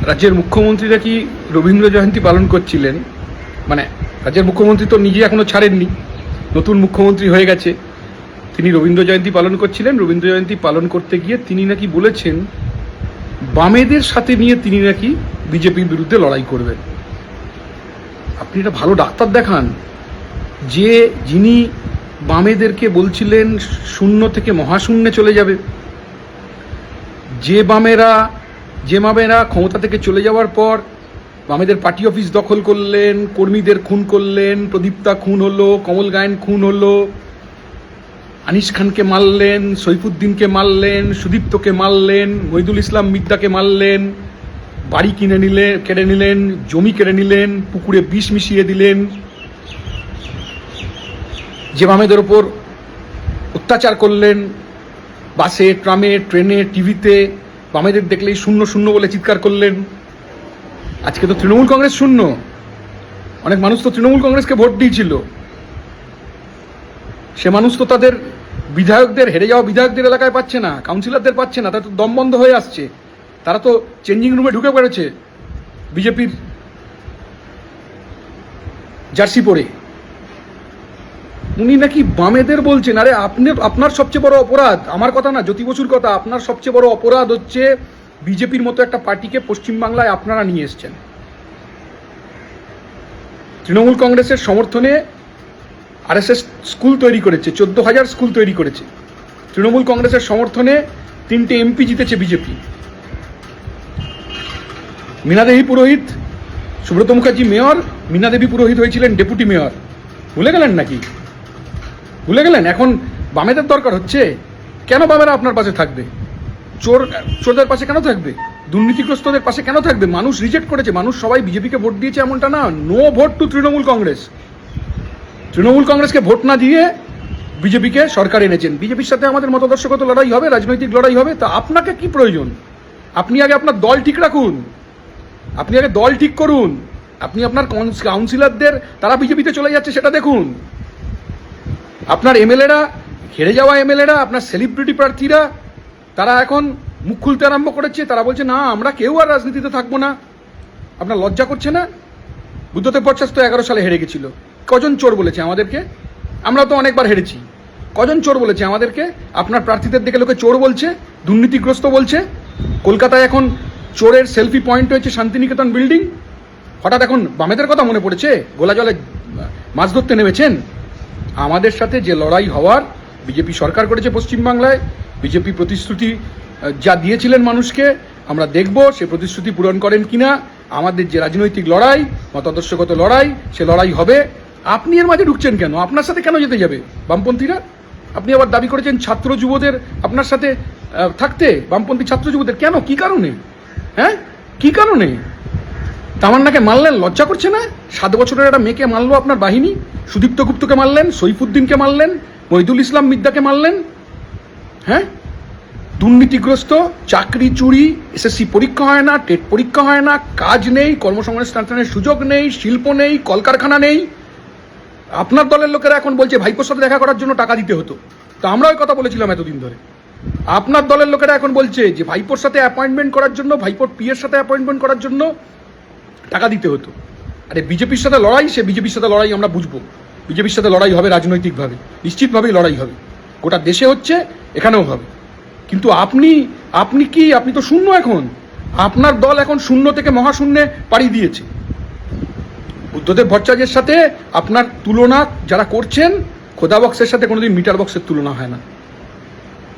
রাজ্যের মুখ্যমন্ত্রীরা কি রবীন্দ্র জয়ন্তী পালন করছিলেন? মানে রাজ্যের মুখ্যমন্ত্রী তো নিজে এখনো ছাড়েননি, নতুন মুখ্যমন্ত্রী হয়ে গেছে, তিনি রবীন্দ্র জয়ন্তী পালন করছিলেন। রবীন্দ্র জয়ন্তী পালন করতে গিয়ে তিনি নাকি বলেছেন বামেদের সাথে নিয়ে তিনি নাকি বিজেপির বিরুদ্ধে লড়াই করবেন। আপনি এটা ভালো ডাক্তার দেখান, যিনি বামেদেরকে বলছিলেন শূন্য থেকে মহাশূন্যে চলে যাবে, যে বামেরা ক্ষমতা থেকে চলে যাওয়ার পর বামেদের পার্টি অফিস দখল করলেন, কর্মীদের খুন করলেন, প্রদীপ্তা খুন হলো, কমল গায়েন খুন হলো, আনিস খানকে মারলেন, সৈফুদ্দিনকে মারলেন, সুদীপ্তকে মারলেন, মহিদুল ইসলাম মিদ্দাকে মারলেন, বাড়ি কেড়ে নিলেন, জমি কেড়ে নিলেন, পুকুরে বিষ মিশিয়ে দিলেন, যে বামেদের ওপর অত্যাচার করলেন, বাসে, ট্রামে, ট্রেনে, টিভিতে বামেদের দেখলেই শূন্য শূন্য বলে চিৎকার করলেন। আজকে তো তৃণমূল কংগ্রেস শূন্য। অনেক মানুষ তো তৃণমূল কংগ্রেসকে ভোট দিয়েছিল, সে মানুষ তো তাদের বিধায়কদের, হেরে যাওয়া বিধায়কদের এলাকায় পাচ্ছে না, কাউন্সিলরদের পাচ্ছে না, তারা তো দম বন্ধ হয়ে আসছে, তারা তো চেঞ্জিং রুমে ঢুকে পড়েছে বিজেপির জার্সি পরে। উনি নাকি বামেদের বলছেন। আরে আপনার সবচেয়ে বড় অপরাধ, আমার কথা না, জ্যোতি বসুর কথা, আপনার সবচেয়ে বড় অপরাধ হচ্ছে বিজেপির মতো একটা পার্টিকে পশ্চিমবাংলায় আপনারা নিয়ে এসছেন। তৃণমূল কংগ্রেসের সমর্থনে আরএসএস স্কুল তৈরি করেছে, 14,000 স্কুল তৈরি করেছে। তৃণমূল কংগ্রেসের সমর্থনে 3টে এমপি জিতেছে বিজেপি। মীনা দেবী পুরোহিত, সুব্রত মুখার্জি মেয়র, মীনা দেবী পুরোহিত হয়েছিলেন ডেপুটি মেয়র। ভুলে গেলেন নাকি? ভুলে গেলেন? এখন বামেদের দরকার হচ্ছে। কেন বামেরা আপনার পাশে থাকবে? চোরদের পাশে কেন থাকবে? দুর্নীতিগ্রস্তদের পাশে কেন থাকবে? মানুষ রিজেক্ট করেছে, মানুষ সবাই বিজেপিকে ভোট দিয়েছে এমনটা না। No vote to Trinamool Congress. Trinamool কংগ্রেসকে ভোট না দিয়ে বিজেপিকে সরকার এনেছেন। বিজেপির সাথে আমাদের মতাদর্শগত লড়াই হবে, রাজনৈতিক লড়াই হবে। তা আপনাকে কি প্রয়োজন? আপনি আগে আপনার দল ঠিক রাখুন, আপনি আগে দল ঠিক করুন। আপনি আপনার কাউন্সিলরদের তারা বিজেপিতে চলে যাচ্ছে সেটা দেখুন। আপনার এমএলএরা, হেরে যাওয়া এমএলএরা, আপনার সেলিব্রিটি প্রার্থীরা, তারা এখন মুখ খুলতে আরম্ভ করেছে। তারা বলছে না, আমরা কেউ আর রাজনীতিতে থাকবো না। আপনার লজ্জা করছে না? বুদ্ধদেব ভট্টাচার্য তো 11 সালে হেরে গেছিল। কজন চোর বলেছে আমাদেরকে? আমরা তো অনেকবার হেরেছি। কজন চোর বলেছে আমাদেরকে? আপনার প্রার্থীদের দেখে লোকে চোর বলছে, দুর্নীতিগ্রস্ত বলছে। কলকাতায় এখন চোরের সেলফি পয়েন্ট হয়েছে শান্তিনিকেতন বিল্ডিং। হঠাৎ এখন বামেদের কথা মনে পড়েছে? গোলা জলে মাছ ধরতে নেমেছেন? আমাদের সাথে যে লড়াই হওয়ার বিজেপি সরকার করেছে পশ্চিমবাংলায়, বিজেপি প্রতিশ্রুতি যা দিয়েছিলেন মানুষকে, আমরা দেখব সে প্রতিশ্রুতি পূরণ করেন কিনা। আমাদের যে রাজনৈতিক লড়াই, মতাদর্শগত লড়াই, সে লড়াই হবে। আপনি এর মাঝে ঢুকছেন কেন? আপনার সাথে কেন যেতে যাবে বামপন্থীরা? আপনি আবার দাবি করেছেন ছাত্র যুবদের আপনার সাথে থাকতে, বামপন্থী ছাত্র যুবদের। কেন? কি কারণে? হ্যাঁ, কি কারণে? তামান্নাকে মারলেন, লজ্জা করছে না? 7 বছরের একটা মেয়েকে মারলো আপনার বাহিনী। সুদীপ্ত গুপ্তকে মারলেন, সৈফুদ্দিনকে মারলেন, মহিদুল ইসলাম মিদ্দাকে মারলেন। হ্যাঁ, দুর্নীতিগ্রস্ত, চাকরি চুরি, এসএসসি পরীক্ষা হয় না, টেট পরীক্ষা হয় না, কাজ নেই, কর্মসংস্থানের সুযোগ নেই, শিল্প নেই, কলকারখানা নেই। আপনার দলের লোকেরা এখন বলছে ভাইপোর সাথে দেখা করার জন্য টাকা দিতে হতো। তো আমরা ওই কথা বলেছিলাম এতদিন ধরে। আপনার দলের লোকেরা এখন বলছে যে ভাইপোর সাথে অ্যাপয়েন্টমেন্ট করার জন্য, ভাইপোর পিএর সাথে অ্যাপয়েন্টমেন্ট করার জন্য টাকা দিতে হতো। আরে বিজেপির সাথে লড়াই, সে বিজেপির সাথে লড়াই আমরা বুঝবো। বিজেপির সাথে লড়াই হবে রাজনৈতিকভাবে, নিশ্চিতভাবেই লড়াই হবে। গোটা দেশে হচ্ছে, এখানেও হবে। কিন্তু আপনি তো শূন্য এখন। আপনার দল এখন শূন্য থেকে মহাশূন্যে পাড়ি দিয়েছে। বুদ্ধদেব ভট্টাচার্যের সাথে আপনার তুলনা যারা করছেন, খোদা বক্সের সাথে কোনোদিন মিটার বক্সের তুলনা হয় না।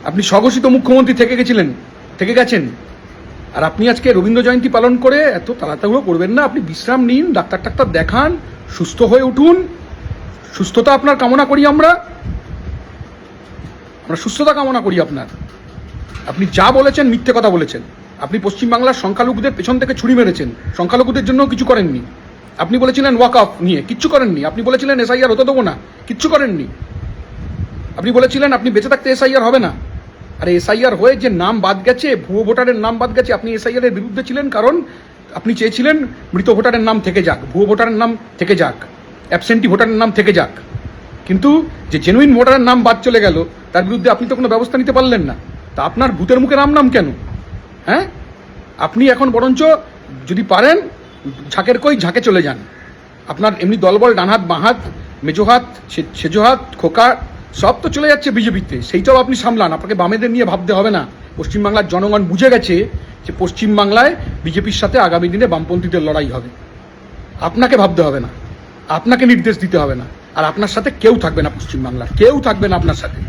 আপনি স্বঘোষিত মুখ্যমন্ত্রী থেকে গেছেন। আর আপনি আজকে রবীন্দ্র জয়ন্তী পালন করে এত তাড়াতাড়ি করবেন না। আপনি বিশ্রাম নিন, ডাক্তার দেখান, সুস্থ হয়ে উঠুন। সুস্থতা আপনার কামনা করি আমরা সুস্থতা কামনা করি আপনার। আপনি যা বলেছেন মিথ্যে কথা বলেছেন। আপনি পশ্চিমবাংলার সংখ্যালঘুদের পেছন থেকে ছুরি মেরেছেন, সংখ্যালঘুদের জন্য কিছু করেননি। আপনি বলেছিলেন ওয়াক অফ নিয়ে, কিচ্ছু করেননি। আপনি বলেছিলেন এসআইআর হতে দেবো না, কিচ্ছু করেননি। আপনি বলেছিলেন আপনি বেঁচে থাকতে এসআইআর হবে না। আরে এসআইআর হয়ে যে নাম বাদ গেছে, ভুয়ো ভোটারের নাম বাদ গেছে, আপনি এসআইআর এর বিরুদ্ধে ছিলেন কারণ আপনি চেয়েছিলেন মৃত ভোটারের নাম থেকে যাক, ভুয়ো ভোটারের নাম থেকে যাক, অ্যাবসেন্টি ভোটারের নাম থেকে যাক। কিন্তু যে জেনুইন ভোটারের নাম বাদ চলে গেল, তার বিরুদ্ধে আপনি তো কোনো ব্যবস্থা নিতে পারলেন না। তা আপনার ভূতের মুখে রাম নাম কেন? হ্যাঁ, আপনি এখন বরঞ্চ যদি পারেন ঝাঁকের কই ঝাঁকে চলে যান। আপনার এমনি দলবল ডানহাত বাঁহাত মেজোহাত সেজোহাত খোকা সব তো চলে যাচ্ছে বিজেপিতে, সেইটাও আপনি সামলান। আপনাকে বামেদের নিয়ে ভাবতে হবে না। পশ্চিমবাংলার জনগণ বুঝে গেছে যে পশ্চিমবাংলায় বিজেপির সাথে আগামী দিনে বামপন্থীদের লড়াই হবে। আপনাকে ভাবতে হবে না, আপনাকে নির্দেশ দিতে হবে না, আর আপনার সাথে কেউ থাকবে না, পশ্চিমবাংলার কেউ থাকবে না আপনার সাথে।